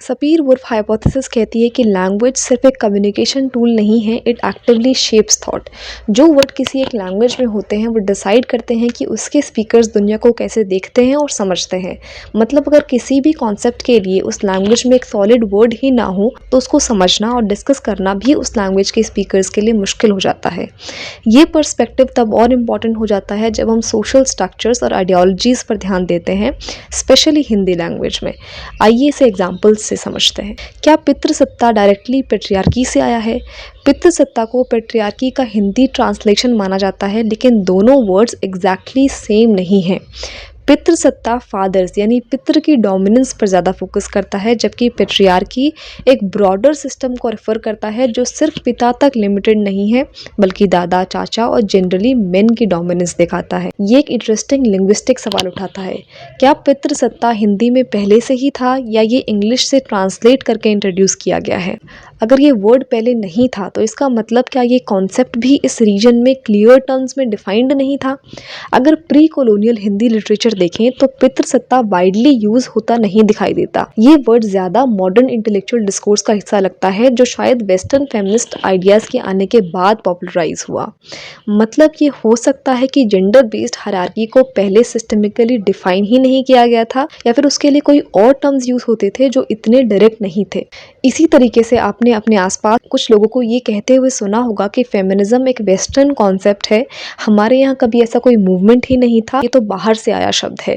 Sapir Whorf hypothesis कहती है कि लैंग्वेज सिर्फ एक कम्युनिकेशन टूल नहीं है, इट एक्टिवली शेप्स थॉट। जो वर्ड किसी एक लैंग्वेज में होते हैं वो डिसाइड करते हैं कि उसके स्पीकर्स दुनिया को कैसे देखते हैं और समझते हैं। मतलब अगर किसी भी कॉन्सेप्ट के लिए उस लैंग्वेज में एक सॉलिड वर्ड ही ना हो तो उसको समझना और डिस्कस करना भी उस लैंग्वेज के स्पीकर्स के लिए मुश्किल हो जाता है। ये पर्सपेक्टिव तब और इम्पॉर्टेंट हो जाता है जब हम सोशल स्ट्रक्चर्स और आइडियोलॉजीज़ पर ध्यान देते हैं, स्पेशली हिंदी लैंग्वेज में। आइए इसे एग्जाम्पल्स से समझते हैं। क्या पितृसत्ता डायरेक्टली पेट्रियार्की से आया है? पितृसत्ता को पेट्रियार्की का हिंदी ट्रांसलेशन माना जाता है, लेकिन दोनों वर्ड्स एग्जैक्टली सेम नहीं हैं। पितृसत्ता फादर्स यानी पितृ की डोमिनेंस पर ज़्यादा फोकस करता है, जबकि पेट्रियार्की एक ब्रॉडर सिस्टम को रेफर करता है जो सिर्फ पिता तक लिमिटेड नहीं है बल्कि दादा, चाचा और जनरली मेन की डोमिनेंस दिखाता है। ये एक इंटरेस्टिंग लिंग्विस्टिक सवाल उठाता है। क्या पितृसत्ता हिंदी में पहले से ही था या ये इंग्लिश से ट्रांसलेट करके इंट्रोड्यूस किया गया है? अगर ये वर्ड पहले नहीं था तो इसका मतलब क्या ये कॉन्सेप्ट भी इस रीजन में क्लियर टर्म्स में डिफाइंड नहीं था? अगर प्री कॉलोनियल हिंदी लिटरेचर देखें तो पितृसत्ता वाइडली यूज होता नहीं दिखाई देता। ये वर्ड ज्यादा मॉडर्न इंटेलेक्चुअल डिस्कोर्स का हिस्सा लगता है जो शायद वेस्टर्न फेमिनिस्ट आइडियाज के आने के बाद पॉपुलराइज हुआ। मतलब ये हो सकता है कि जेंडर बेस्ड हायरार्की को पहले सिस्टमिकली डिफाइन ही नहीं किया गया था या फिर उसके लिए कोई और टर्म्स यूज होते थे जो इतने डायरेक्ट नहीं थे। इसी तरीके से आपने अपने आसपास कुछ लोगों को ये कहते हुए सुना होगा कि फेमिनिज्म एक वेस्टर्न कॉन्सेप्ट है, हमारे यहाँ कभी ऐसा कोई मूवमेंट ही नहीं था, ये तो बाहर से आया शब्द है।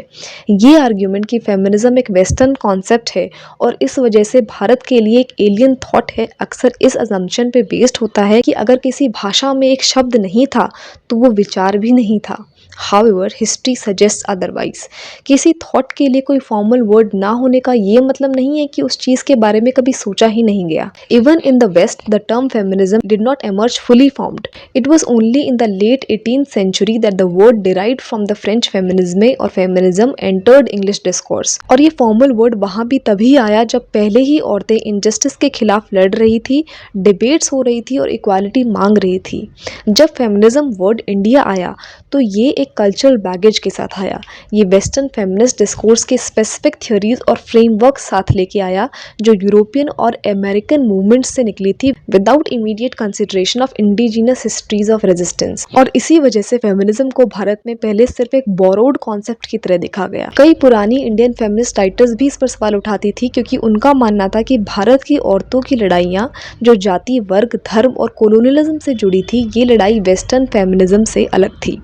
ये आर्ग्यूमेंट कि फेमिनिज्म एक वेस्टर्न कॉन्सेप्ट है और इस वजह से भारत के लिए एक एलियन थॉट है, अक्सर इस अजम्पशन पे बेस्ड होता है कि अगर किसी भाषा में एक शब्द नहीं था तो वो विचार भी नहीं था। However, history suggests otherwise. किसी थॉट के लिए कोई फॉर्मल वर्ड ना होने का ये मतलब नहीं है कि उस चीज़ के बारे में कभी सोचा ही नहीं गया। Even in the West, the term feminism did not emerge fully formed. It was only in the late 18th century that the word derived from the French feminisme और feminism entered English discourse. और ये formal word वहाँ भी तभी आया जब पहले ही औरतें इनजस्टिस के खिलाफ लड़ रही थी, डिबेट्स हो रही थी और इक्वालिटी मांग रही थी। जब फेमिनिज्म वर्ड इंडिया आया तो ये एक कल्चरल बैगेज के साथ आया। ये वेस्टर्न फेमिनिस्ट डिस्कोर्स के स्पेसिफिक थ्योरीज और फ्रेमवर्क साथ लेके आया जो यूरोपियन और अमेरिकन मूवमेंट्स से निकली थी without immediate consideration of indigenous histories of resistance. और इसी वजह से फेमिनिज्म को भारत में पहले सिर्फ एक बोरोड कॉन्सेप्ट की तरह देखा गया। कई पुरानी इंडियन फेमिनिस्ट राइटर्स भी इस पर सवाल उठाती थी क्योंकि उनका मानना था कि भारत की औरतों की लड़ाइयाँ जो जाति, वर्ग, धर्म और कोलोनियलिज्म से जुड़ी थी, ये लड़ाई वेस्टर्न फेमिनिज्म से अलग थी।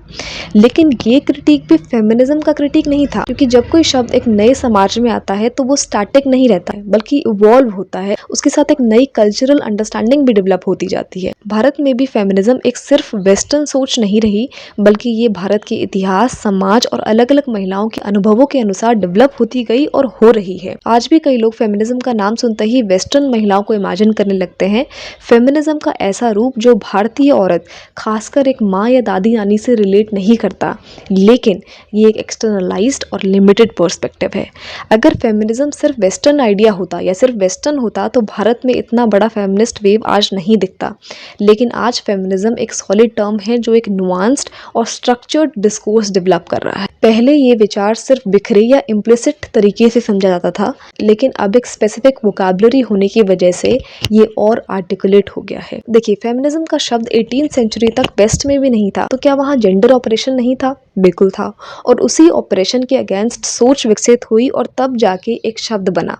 लेकिन ये क्रिटिक भी फेमिनिज्म का क्रिटिक नहीं था, क्योंकि जब कोई शब्द एक नए समाज में आता है तो वो स्टैटिक नहीं रहता है बल्कि इवॉल्व होता है, उसके साथ एक नई कल्चरल अंडरस्टैंडिंग भी डेवलप होती जाती है। भारत में भी फेमिनिज्म एक सिर्फ वेस्टर्न सोच नहीं रही बल्कि ये भारत के इतिहास, समाज और अलग अलग महिलाओं के अनुभवों के अनुसार डेवलप होती गई और हो रही है। आज भी कई लोग फेमिनिज्म का नाम सुनते ही वेस्टर्न महिलाओं को इमेजिन करने लगते हैं। फेमिनिज्म का ऐसा रूप जो भारतीय औरत, खासकर एक माँ या दादी नानी से रिलेट नहीं करता, लेकिन ये एक एक्सटर्नलाइज्ड और लिमिटेड पर्सपेक्टिव है। अगर फेमिनिज्म सिर्फ वेस्टर्न आइडिया होता या सिर्फ वेस्टर्न होता तो भारत में इतना बड़ा फेमिनिस्ट वेव आज नहीं दिखता। लेकिन आज फेमिनिज्म एक सॉलिड टर्म है जो एक नुआंस्ड और स्ट्रक्चर्ड डिस्कोर्स डेवलप कर रहा है। पहले ये विचार सिर्फ बिखरे या इम्प्लिसिट तरीके से समझा जाता था, लेकिन अब एक स्पेसिफिक वोकैबुलरी होने की वजह से ये और आर्टिकुलेट हो गया है। देखिए, फेमिनिज्म का शब्द 18th सेंचुरी तक वेस्ट में भी नहीं था, तो क्या वहाँ जेंडर ऑपरेशन नहीं था? बिल्कुल था। और उसी ऑपरेशन के अगेंस्ट सोच विकसित हुई और तब जाके एक शब्द बना।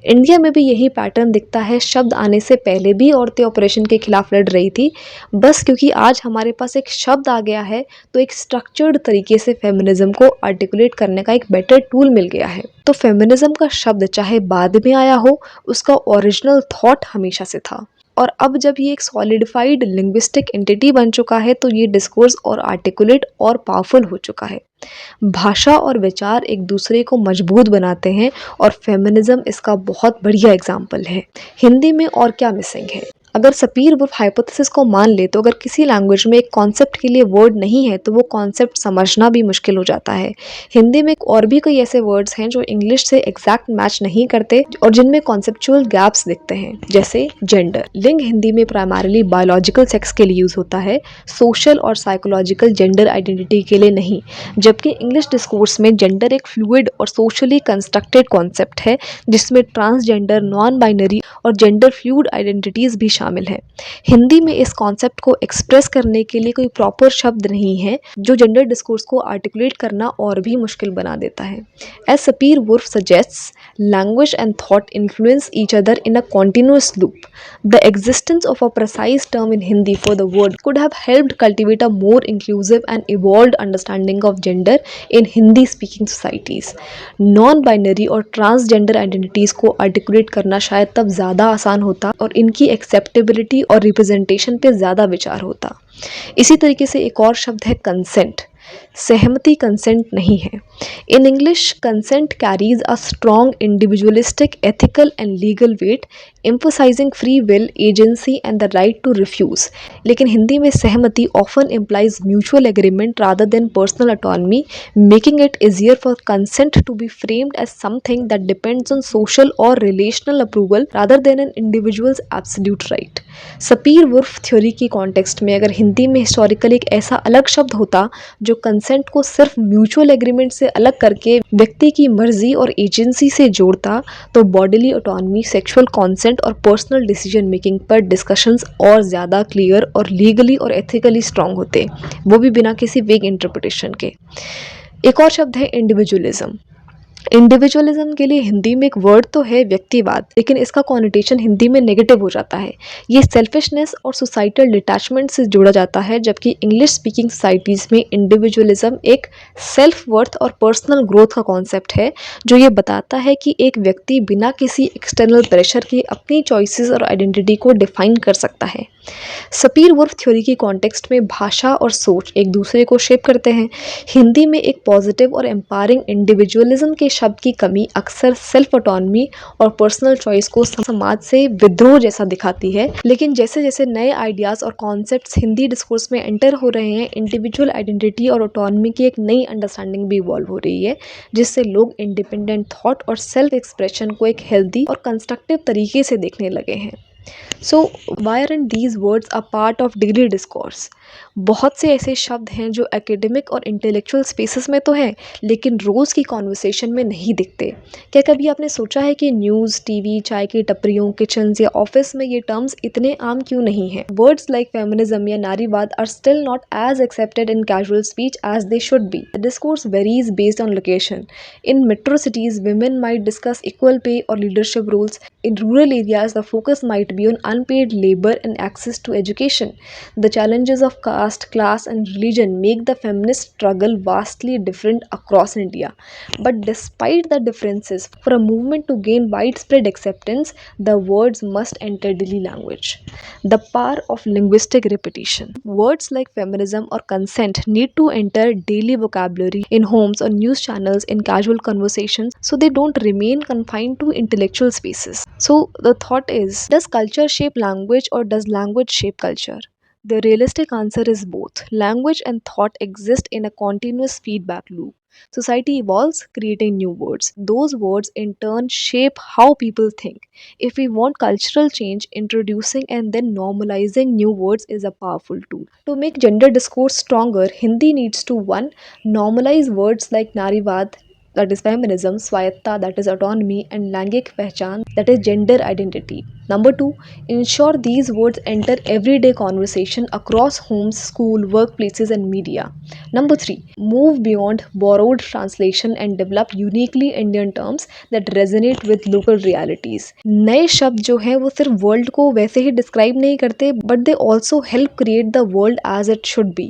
इंडिया में भी यही पैटर्न दिखता है। शब्द आने से पहले भी औरतें ऑपरेशन के खिलाफ लड़ रही थी, बस क्योंकि आज हमारे पास एक शब्द आ गया है तो एक स्ट्रक्चर्ड तरीके से फेमिनिज्म को आर्टिकुलेट करने का एक बेटर टूल मिल गया है। तो फेमिनिज्म का शब्द चाहे बाद में आया हो, उसका ओरिजिनल थॉट हमेशा से था। और अब जब ये एक सॉलिडिफाइड लिंग्विस्टिक एंटिटी बन चुका है तो ये डिस्कोर्स और आर्टिकुलेट और पावरफुल हो चुका है। भाषा और विचार एक दूसरे को मजबूत बनाते हैं और फेमिनिज्म इसका बहुत बढ़िया एग्जाम्पल है। हिंदी में और क्या मिसिंग है? अगर सपीर-वुर्फ हाइपोथेसिस को मान ले तो अगर किसी लैंग्वेज में एक कॉन्सेप्ट के लिए वर्ड नहीं है तो वो कॉन्सेप्ट समझना भी मुश्किल हो जाता है। हिंदी में और भी कई ऐसे वर्ड्स हैं जो इंग्लिश से एग्जैक्ट मैच नहीं करते और जिनमें कॉन्सेप्चुअल गैप्स दिखते हैं, जैसे जेंडर। लिंग हिंदी में प्राइमरीली बायोलॉजिकल सेक्स के लिए यूज होता है, सोशल और साइकोलॉजिकल जेंडर आइडेंटिटी के लिए नहीं। जबकि इंग्लिश डिस्कोर्स में जेंडर एक फ्लूइड और सोशली कंस्ट्रक्टेड कॉन्सेप्ट है जिसमें ट्रांसजेंडर, नॉन बाइनरी और जेंडर फ्लूइड आइडेंटिटीज भी शामिल है। हिंदी में इस कॉन्सेप्ट को एक्सप्रेस करने के लिए कोई प्रॉपर शब्द नहीं है, जो जेंडर डिस्कोर्स को आर्टिकुलेट करना और भी मुश्किल बना देता है। As Sapir Whorf suggests, language and thought influence each other in a continuous loop. The existence of a precise term in Hindi for the word could have helped cultivate a more inclusive and evolved understanding of gender in Hindi-speaking societies. Non-binary और transgender identities को articulate करना शायद तब ज़्यादा आसान होता और इनकी acceptability और representation पे ज़्यादा विचार होता। इसी तरीके से एक और शब्द है कंसेंट। सहमति कंसेंट नहीं है। In English consent carries a strong individualistic ethical and legal weight, emphasizing free will, agency and the right to refuse. लेकिन हिंदी में सहमति often implies mutual agreement rather than personal autonomy, making it easier for consent to be framed as something that depends on social or relational approval rather than an individual's absolute right. Sapir Whorf theory की context में अगर हिंदी में historical एक ऐसा अलग शब्द होता जो कंसेंट को सिर्फ म्यूचुअल एग्रीमेंट से अलग करके व्यक्ति की मर्जी और एजेंसी से जोड़ता, तो बॉडीली ऑटोनॉमी, सेक्सुअल कॉन्सेंट और पर्सनल डिसीजन मेकिंग पर डिस्कशंस और ज़्यादा क्लियर और लीगली और एथिकली स्ट्रांग होते, वो भी बिना किसी वेग इंटरप्रिटेशन के। एक और शब्द है इंडिविजुअलिज्म। इंडिविजुअलिज्म के लिए हिंदी में एक वर्ड तो है व्यक्तिवाद, लेकिन इसका कॉनिटेशन हिंदी में नेगेटिव हो जाता है। ये सेल्फिशनेस और सोसाइटल डिटैचमेंट से जोड़ा जाता है, जबकि इंग्लिश स्पीकिंग सोसाइटीज़ में इंडिविजुअलिज्म एक सेल्फ वर्थ और पर्सनल ग्रोथ का कॉन्सेप्ट है, जो ये बताता है कि एक व्यक्ति बिना किसी एक्सटर्नल प्रेशर के अपनी चॉइसेस और आइडेंटिटी को डिफाइन कर सकता है। सपीर-वुर्फ थ्योरी की कॉन्टेक्स्ट में भाषा और सोच एक दूसरे को शेप करते हैं। हिंदी में एक पॉजिटिव और एम्पावरिंग इंडिविजुअलिज्म के शब्द की कमी अक्सर सेल्फ ऑटोनॉमी और पर्सनल चॉइस को समाज से विद्रोह जैसा दिखाती है, लेकिन जैसे जैसे नए आइडियाज़ और कॉन्सेप्ट्स हिंदी डिस्कोर्स में एंटर हो रहे हैं, इंडिविजुअल आइडेंटिटी और ऑटोनॉमी की एक नई अंडरस्टैंडिंग भी इवॉल्व हो रही है, जिससे लोग इंडिपेंडेंट थॉट और सेल्फ एक्सप्रेशन को एक हेल्दी और कंस्ट्रक्टिव तरीके से देखने लगे हैं। So why are these words a part of daily discourse? बहुत से ऐसे शब्द हैं जो एकेडमिक और इंटेलेक्चुअल स्पेसेस में तो हैं, लेकिन रोज़ की कॉन्वर्सेशन में नहीं दिखते। क्या कभी आपने सोचा है कि न्यूज़, टीवी, चाय की टपरियों, किचन्स या ऑफिस में ये टर्म्स इतने आम क्यों नहीं हैं? वर्ड्स लाइक फेमिनिज्म या नारीवाद are still not as accepted in casual speech as they should be. The discourse varies based on location. In metro cities women might discuss equal pay or leadership roles. In rural areas, the focus might be on unpaid labor and access to education. The challenges of caste, class, and religion make the feminist struggle vastly different across India. But despite the differences, for a movement to gain widespread acceptance, the words must enter daily language. The power of linguistic repetition. Words like feminism or consent need to enter daily vocabulary in homes or news channels, in casual conversations, so they don't remain confined to intellectual spaces. So the thought is, does culture shape language or does language shape culture? The realistic answer is both. Language and thought exist in a continuous feedback loop. Society evolves, creating new words. Those words in turn shape how people think. If we want cultural change, introducing and then normalizing new words is a powerful tool. To make gender discourse stronger, Hindi needs to 1. Normalize words like Narivad, that is feminism, Swayatta, that is autonomy, and Langik Pehchan, that is gender identity. Number 2, ensure these words enter everyday conversation across homes, school, workplaces, and media. Number 3, move beyond borrowed translation and develop uniquely Indian terms that resonate with local realities. नए शब्द जो हैं वो सिर्फ world को वैसे ही describe नहीं करते, but they also help create the world as it should be.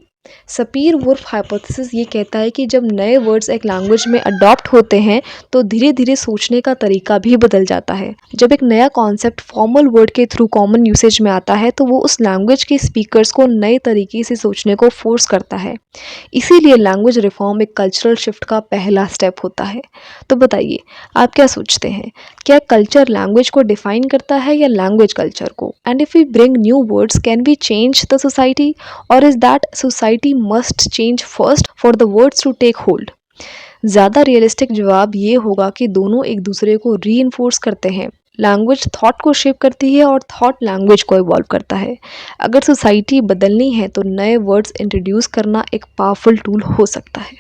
Sapir Whorf hypothesis ये कहता है कि जब नए वर्ड्स एक लैंग्वेज में अडॉप्ट होते हैं तो धीरे धीरे सोचने का तरीका भी बदल जाता है। जब एक नया कॉन्सेप्ट फॉर्मल वर्ड के थ्रू कॉमन यूसेज में आता है तो वो उस लैंग्वेज के स्पीकर्स को नए तरीके से सोचने को फोर्स करता है। इसीलिए लैंग्वेज रिफॉर्म एक कल्चरल शिफ्ट का पहला स्टेप होता है। तो बताइए, आप क्या सोचते हैं, क्या कल्चर लैंग्वेज को डिफाइन करता है या लैंग्वेज कल्चर को? And if we bring new words can we change the society, और is that society must change first for the words to take hold? ज़्यादा रियलिस्टिक जवाब ये होगा कि दोनों एक दूसरे को री करते हैं। लैंग्वेज थॉट को शेप करती है और थॉट लैंग्वेज को इवॉल्व करता है। अगर सोसाइटी बदलनी है तो नए वर्ड्स इंट्रोड्यूस करना एक पावरफुल टूल हो सकता है।